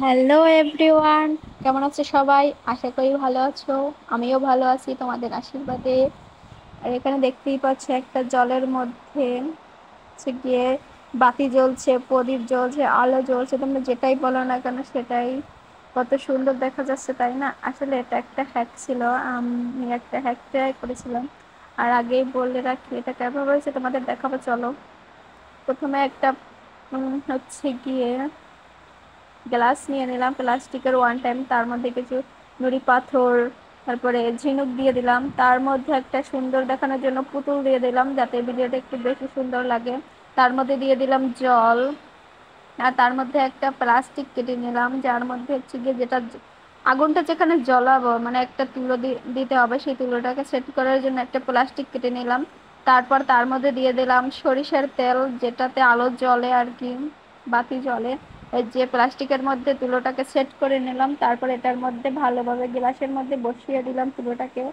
Hello everyone, কেমন আছে সবাই? আশা করি ভালো আছো। আমিও ভালো আছি তোমাদের আশীর্বাদে। আর এখানে দেখতেই পাচ্ছ একটা জলের মধ্যে হচ্ছে গিয়ে বাতি জ্বলছে, প্রদীপ জ্বলছে, আলো জ্বলছে, তোমরা যেটাই বলো না কেন সেটাই। কত সুন্দর দেখা যাচ্ছে তাই না? আসলে এটা একটা হ্যাক ছিল, আমি একটা হ্যাক ট্রাই করেছিলাম। আর আগেই বলে রাখি এটা কেমন হয়েছে তোমাদের দেখাবো, চলো। প্রথমে একটা হচ্ছে গিয়ে গ্লাস নিয়ে নিলাম প্লাস্টিকের ওয়ান টাইম, তার মধ্যে কিছু নুড়ি পাথর, তারপরে ঝিনুক দিয়ে দিলাম, তার মধ্যে একটা সুন্দর দেখানোর জন্য পুতুল দিয়ে দিলাম যাতে ভিডিওটা একটু বেশি সুন্দর লাগে। তার মধ্যে দিয়ে দিলাম জল। আর তার মধ্যে একটা প্লাস্টিক কেটে নিলাম যার মধ্যে হচ্ছে গিয়ে যেটা আগুনটা যেখানে জ্বলাবো মানে একটা তুলো দিতে হবে, সেই তুলোটাকে সেট করার জন্য একটা প্লাস্টিক কেটে নিলাম। তারপর তার মধ্যে দিয়ে দিলাম সরিষার তেল, যেটাতে আলো জ্বলে আর কি, বাতি জ্বলে। এই যে প্লাস্টিকের মধ্যে তুলোটাকে সেট করে নিলাম, তারপর এটার মধ্যে ভালোভাবে গ্লাসের মধ্যে বসিয়ে দিলাম তুলোটাকে।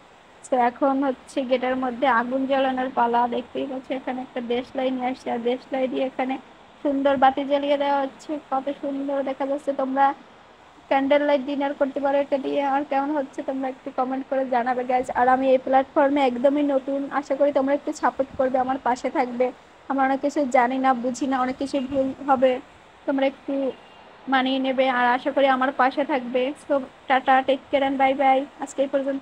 তো এখন হচ্ছে গেটের মধ্যে আগুন জ্বালানোর পালা। দেখতেই পাচ্ছি এখানে একটা দেশলাই নিয়ে আসছে, আর দেশলাই দিয়ে এখানে সুন্দর বাতি জ্বালিয়ে দেওয়া হচ্ছে। কত সুন্দর দেখা যাচ্ছে। তোমরা ক্যান্ডেল লাইট ডিনার করতে পারো এটা দিয়ে। আর কেমন হচ্ছে তোমরা একটু কমেন্ট করে জানাবে গাইজ। আর আমি এই প্ল্যাটফর্মে একদমই নতুন, আশা করি তোমরা একটু সাপোর্ট করবে, আমার পাশে থাকবে। আমরা অনেক কিছু জানি না, বুঝি না, অনেক কিছু ভুল হবে, তোমরা একটু মানিয়ে নেবে। আর আশা করি আমার পাশে থাকবে। So tata, take care, bye bye, আজকে এই পর্যন্ত।